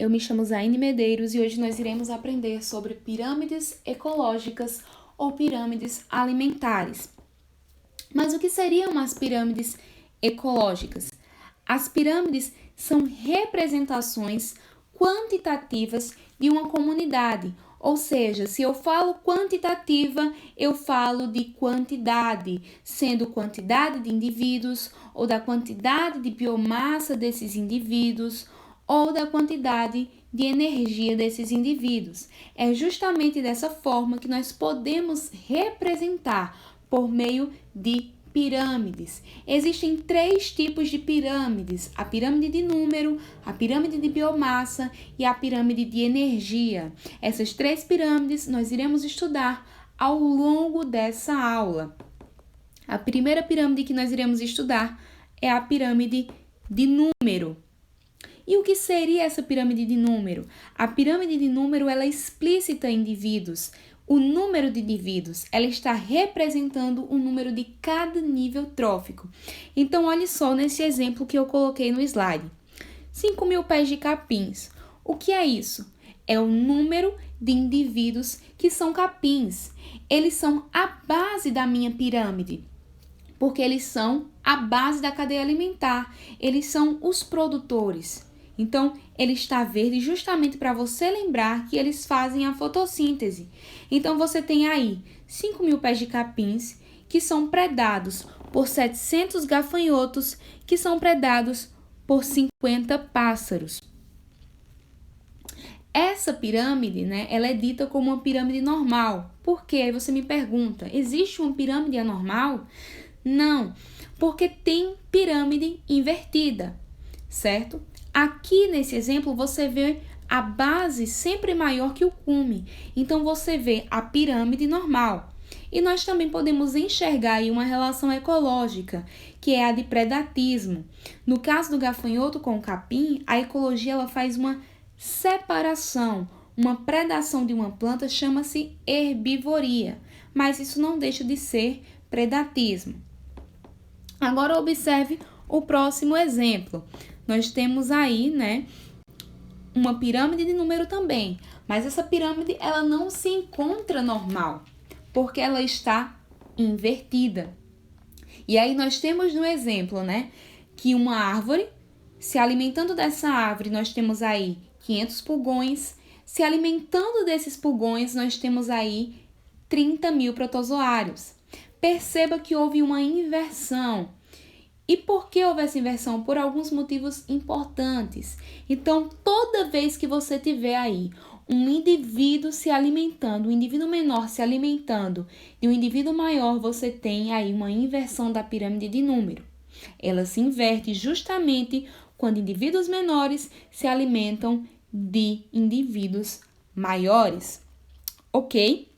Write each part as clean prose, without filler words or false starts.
eu me chamo Zaine Medeiros e hoje nós iremos aprender sobre pirâmides ecológicas ou pirâmides alimentares. Mas o que seriam as pirâmides ecológicas? As pirâmides são representações quantitativas de uma comunidade, ou seja, se eu falo quantitativa, eu falo de quantidade, sendo quantidade de indivíduos, ou da quantidade de biomassa desses indivíduos, ou da quantidade de energia desses indivíduos. É justamente dessa forma que nós podemos representar por meio de pirâmides. Existem 3 tipos de pirâmides: a pirâmide de número, a pirâmide de biomassa e a pirâmide de energia. Essas 3 pirâmides nós iremos estudar ao longo dessa aula. A primeira pirâmide que nós iremos estudar é a pirâmide de número. E o que seria essa pirâmide de número? A pirâmide de número ela é explícita em indivíduos. O número de indivíduos, ela está representando o número de cada nível trófico. Então, olhe só nesse exemplo que eu coloquei no slide. 5.000 pés de capins. O que é isso? É o número de indivíduos que são capins. Eles são a base da minha pirâmide, porque eles são a base da cadeia alimentar. Eles são os produtores. Então, ele está verde justamente para você lembrar que eles fazem a fotossíntese. Então, você tem aí 5.000 pés de capins que são predados por 700 gafanhotos que são predados por 50 pássaros. Essa pirâmide, ela é dita como uma pirâmide normal. Por quê? Aí você me pergunta, existe uma pirâmide anormal? Não, porque tem pirâmide invertida, certo? Aqui nesse exemplo você vê a base sempre maior que o cume. Então você vê a pirâmide normal. E nós também podemos enxergar aí uma relação ecológica, que é a de predatismo. No caso do gafanhoto com o capim, a ecologia ela faz uma separação, uma predação de uma planta chama-se herbivoria, mas isso não deixa de ser predatismo. Agora observe o próximo exemplo. Nós temos aí, uma pirâmide de número também, mas essa pirâmide ela não se encontra normal, porque ela está invertida. E aí nós temos no exemplo, que uma árvore, se alimentando dessa árvore, nós temos aí 500 pulgões, se alimentando desses pulgões, nós temos aí 30.000 protozoários. Perceba que houve uma inversão. E por que houve essa inversão? Por alguns motivos importantes. Então, toda vez que você tiver aí um indivíduo se alimentando, um indivíduo menor se alimentando de um indivíduo maior, você tem aí uma inversão da pirâmide de número. Ela se inverte justamente quando indivíduos menores se alimentam de indivíduos maiores. Ok?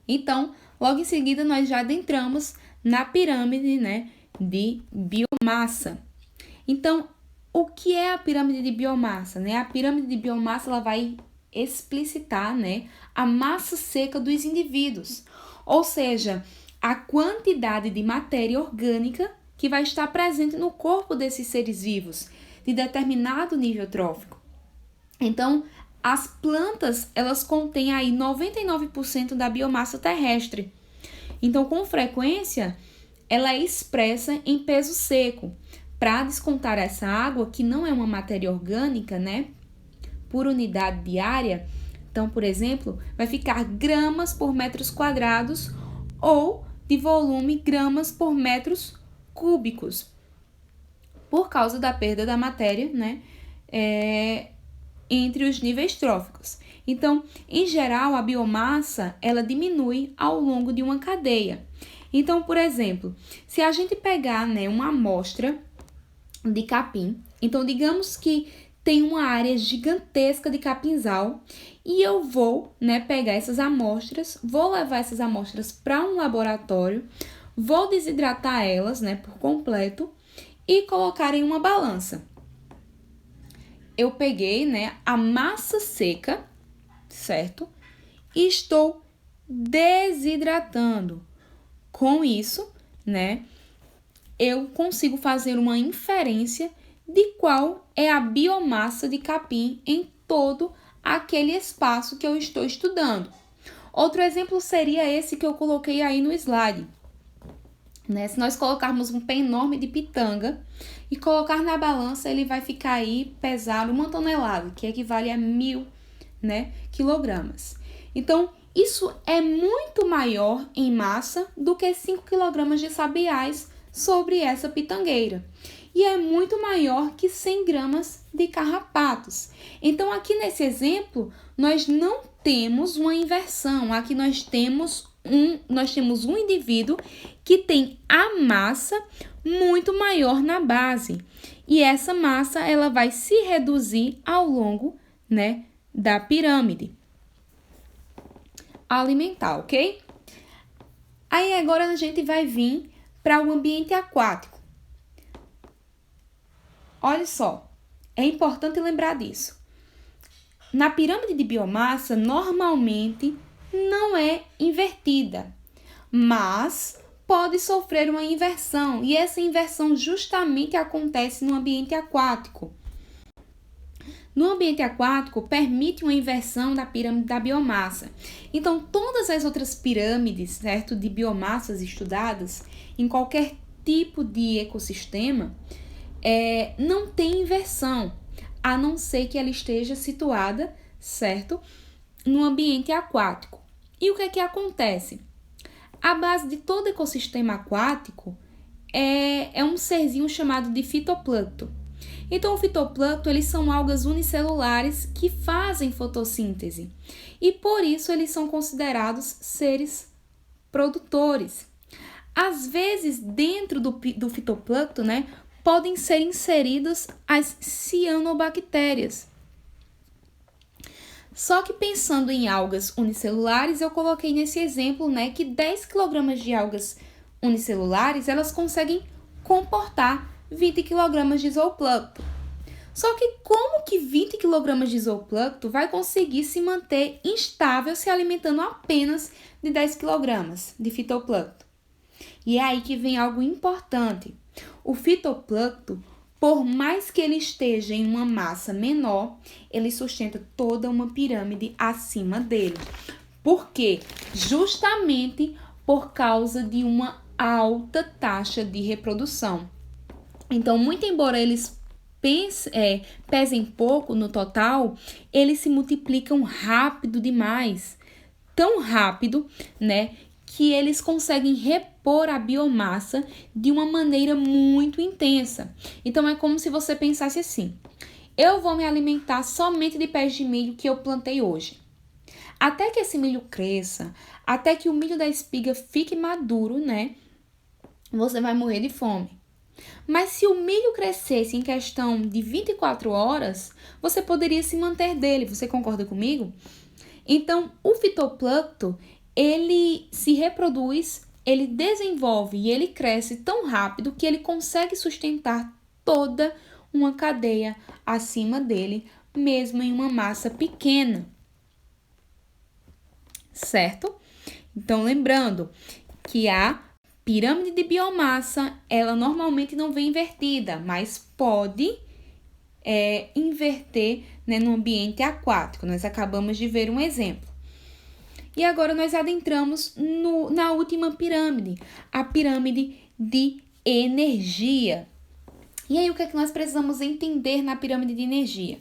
Então, logo em seguida, nós já adentramos na pirâmide, de biomassa. Então, o que é a pirâmide de biomassa? A pirâmide de biomassa ela vai explicitar, a massa seca dos indivíduos, ou seja, a quantidade de matéria orgânica que vai estar presente no corpo desses seres vivos, de determinado nível trófico. Então, as plantas, elas contêm aí 99% da biomassa terrestre. Então, com frequência, ela é expressa em peso seco. Para descontar essa água, que não é uma matéria orgânica, por unidade de área, então, por exemplo, vai ficar gramas por metros quadrados ou de volume gramas por metros cúbicos, por causa da perda da matéria, entre os níveis tróficos. Então, em geral, a biomassa, ela diminui ao longo de uma cadeia. Então, por exemplo, se a gente pegar, uma amostra de capim, então digamos que tem uma área gigantesca de capinzal e eu vou, pegar essas amostras, vou levar essas amostras para um laboratório, vou desidratar elas, por completo e colocar em uma balança. Eu peguei, a massa seca, certo? E estou desidratando. Com isso, eu consigo fazer uma inferência de qual é a biomassa de capim em todo aquele espaço que eu estou estudando. Outro exemplo seria esse que eu coloquei aí no slide. Né? Se nós colocarmos um pé enorme de pitanga e colocar na balança, ele vai ficar aí pesado 1 tonelada, que equivale a 1.000, né, quilogramas. Então, isso é muito maior em massa do que 5 quilogramas de sabiás sobre essa pitangueira. E é muito maior que 100 gramas de carrapatos. Então, aqui nesse exemplo, nós não temos uma inversão. Aqui nós temos um indivíduo que tem a massa muito maior na base. E essa massa, ela vai se reduzir ao longo, né, da pirâmide alimentar, ok? Aí agora a gente vai vir para o ambiente aquático. Olha só, é importante lembrar disso. Na pirâmide de biomassa, normalmente não é invertida, mas pode sofrer uma inversão, e essa inversão justamente acontece no ambiente aquático. No ambiente aquático, permite uma inversão da pirâmide da biomassa. Então, todas as outras pirâmides, certo, de biomassas estudadas em qualquer tipo de ecossistema, não tem inversão, a não ser que ela esteja situada, certo, no ambiente aquático. E o que é que acontece? A base de todo ecossistema aquático é um serzinho chamado de fitoplâncton. Então, o fitoplâncton, eles são algas unicelulares que fazem fotossíntese. E, por isso, eles são considerados seres produtores. Às vezes, dentro do fitoplâncton, né, podem ser inseridas as cianobactérias. Só que pensando em algas unicelulares, eu coloquei nesse exemplo, né, que 10 kg de algas unicelulares, elas conseguem comportar 20 kg de zooplâncton. Só que como que 20 kg de zooplâncton vai conseguir se manter instável se alimentando apenas de 10 kg de fitoplâncton? E é aí que vem algo importante. O fitoplâncton, por mais que ele esteja em uma massa menor, ele sustenta toda uma pirâmide acima dele. Por quê? Justamente por causa de uma alta taxa de reprodução. Então, muito embora eles pesem pouco no total, eles se multiplicam rápido demais. Tão rápido, né, que eles conseguem repor a biomassa de uma maneira muito intensa. Então, é como se você pensasse assim: eu vou me alimentar somente de pés de milho que eu plantei hoje. Até que esse milho cresça, até que o milho da espiga fique maduro, né, você vai morrer de fome. Mas se o milho crescesse em questão de 24 horas, você poderia se manter dele. Você concorda comigo? Então, o fitoplâncton, ele se reproduz, ele desenvolve e ele cresce tão rápido que ele consegue sustentar toda uma cadeia acima dele, mesmo em uma massa pequena. Certo? Então, lembrando que a pirâmide de biomassa, ela normalmente não vem invertida, mas pode inverter, né, no ambiente aquático. Nós acabamos de ver um exemplo. E agora nós adentramos na última pirâmide, a pirâmide de energia. E aí, o que é que nós precisamos entender na pirâmide de energia?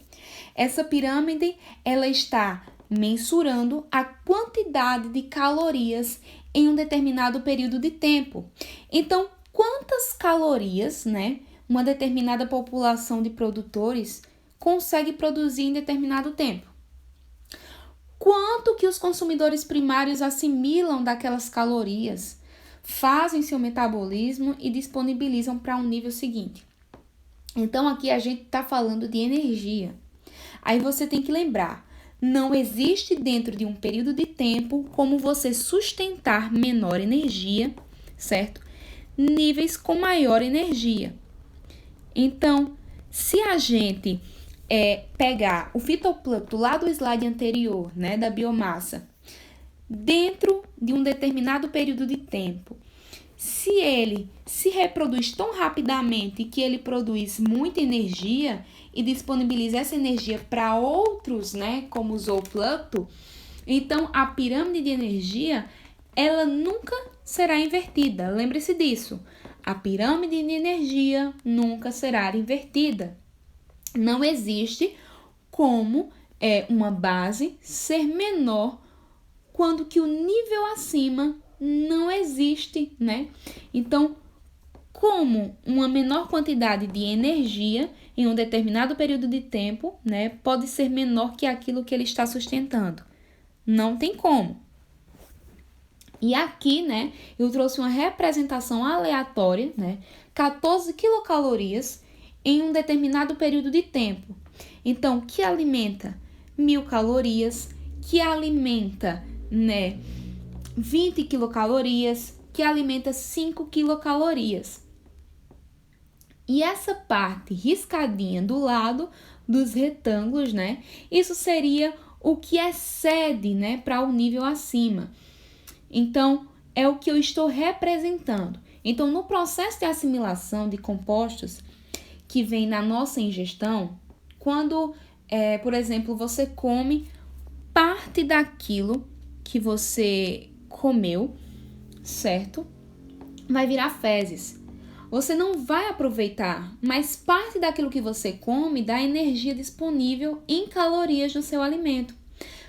Essa pirâmide, ela está mensurando a quantidade de calorias em um determinado período de tempo. Então, quantas calorias, né, uma determinada população de produtores consegue produzir em determinado tempo? Quanto que os consumidores primários assimilam daquelas calorias, fazem seu metabolismo e disponibilizam para um nível seguinte? Então, aqui a gente está falando de energia. Aí você tem que lembrar, não existe dentro de um período de tempo como você sustentar menor energia, certo? Níveis com maior energia. Então, se a gente pegar o fitoplâncton lá do slide anterior, né, da biomassa, dentro de um determinado período de tempo, se ele se reproduz tão rapidamente que ele produz muita energia e disponibiliza essa energia para outros, né, como o zooplâncton, então a pirâmide de energia, ela nunca será invertida. Lembre-se disso. A pirâmide de energia nunca será invertida. Não existe como uma base ser menor quando que o nível acima não existe, né? Então, como uma menor quantidade de energia em um determinado período de tempo, né, pode ser menor que aquilo que ele está sustentando? Não tem como. E aqui, né, eu trouxe uma representação aleatória, né, 14 quilocalorias em um determinado período de tempo. Então, que alimenta 1.000 calorias, que alimenta, né, 20 quilocalorias, que alimenta 5 quilocalorias. E essa parte riscadinha do lado dos retângulos, né, isso seria o que excede, né, para o nível acima. Então, é o que eu estou representando. Então, no processo de assimilação de compostos que vem na nossa ingestão, quando, por exemplo, você come parte daquilo que você comeu, certo? Vai virar fezes. Você não vai aproveitar, mas parte daquilo que você come dá energia disponível em calorias no seu alimento.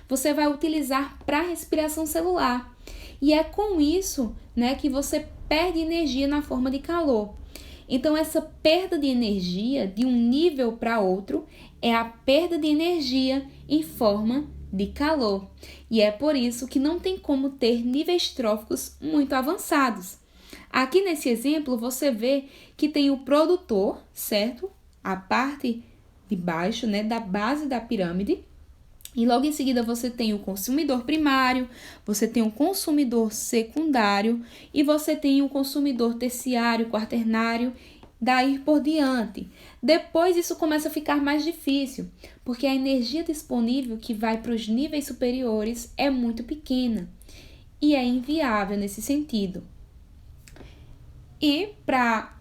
Você vai utilizar para a respiração celular. E é com isso, né, que você perde energia na forma de calor. Então, essa perda de energia de um nível para outro é a perda de energia em forma de calor. E é por isso que não tem como ter níveis tróficos muito avançados. Aqui nesse exemplo, você vê que tem o produtor, certo? A parte de baixo, né, da base da pirâmide. E logo em seguida você tem o consumidor primário, você tem o consumidor secundário e você tem o consumidor terciário, quaternário, daí por diante. Depois isso começa a ficar mais difícil, porque a energia disponível que vai para os níveis superiores é muito pequena e é inviável nesse sentido. E para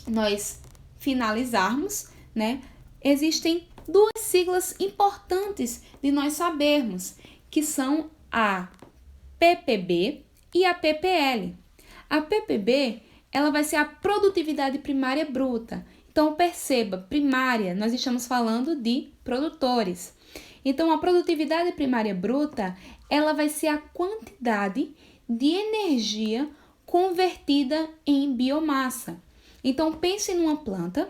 nós finalizarmos, né, existem duas siglas importantes de nós sabermos, que são a PPB e a PPL. A PPB, ela vai ser a produtividade primária bruta. Então, perceba, primária, nós estamos falando de produtores. Então, a produtividade primária bruta, ela vai ser a quantidade de energia convertida em biomassa. Então, pense numa planta.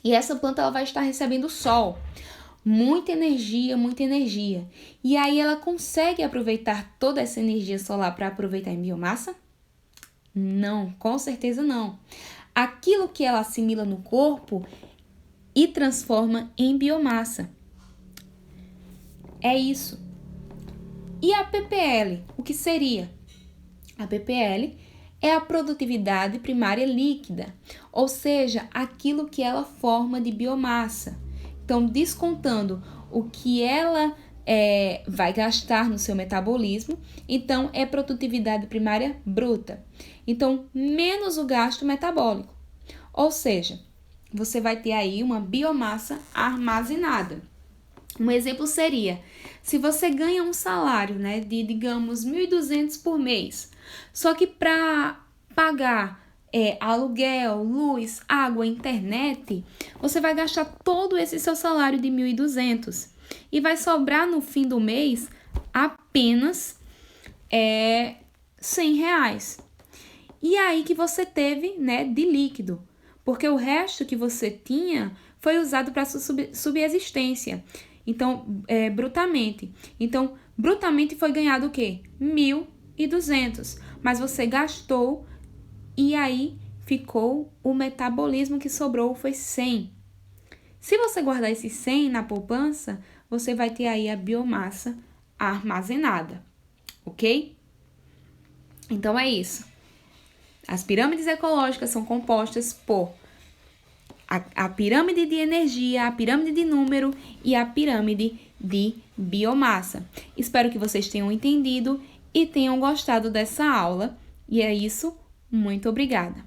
E essa planta ela vai estar recebendo sol, muita energia, muita energia. E aí ela consegue aproveitar toda essa energia solar para aproveitar em biomassa? Não, com certeza não. Aquilo que ela assimila no corpo e transforma em biomassa. É isso. E a PPL, o que seria? A PPL é a produtividade primária líquida, ou seja, aquilo que ela forma de biomassa. Então, descontando o que ela vai gastar no seu metabolismo, então é produtividade primária bruta. Então, menos o gasto metabólico. Ou seja, você vai ter aí uma biomassa armazenada. Um exemplo seria, se você ganha um salário, né, de, digamos, 1.200 por mês, só que para pagar aluguel, luz, água, internet, você vai gastar todo esse seu salário de 1.200 e vai sobrar no fim do mês apenas R$100. E aí que você teve, né, de líquido, porque o resto que você tinha foi usado para sua subsistência. Então, brutamente. Então, brutamente foi ganhado o quê? 1.200. Mas você gastou e aí ficou o metabolismo que sobrou foi 100. Se você guardar esses 100 na poupança, você vai ter aí a biomassa armazenada, ok? Então, é isso. As pirâmides ecológicas são compostas por a pirâmide de energia, a pirâmide de número e a pirâmide de biomassa. Espero que vocês tenham entendido e tenham gostado dessa aula. E é isso. Muito obrigada!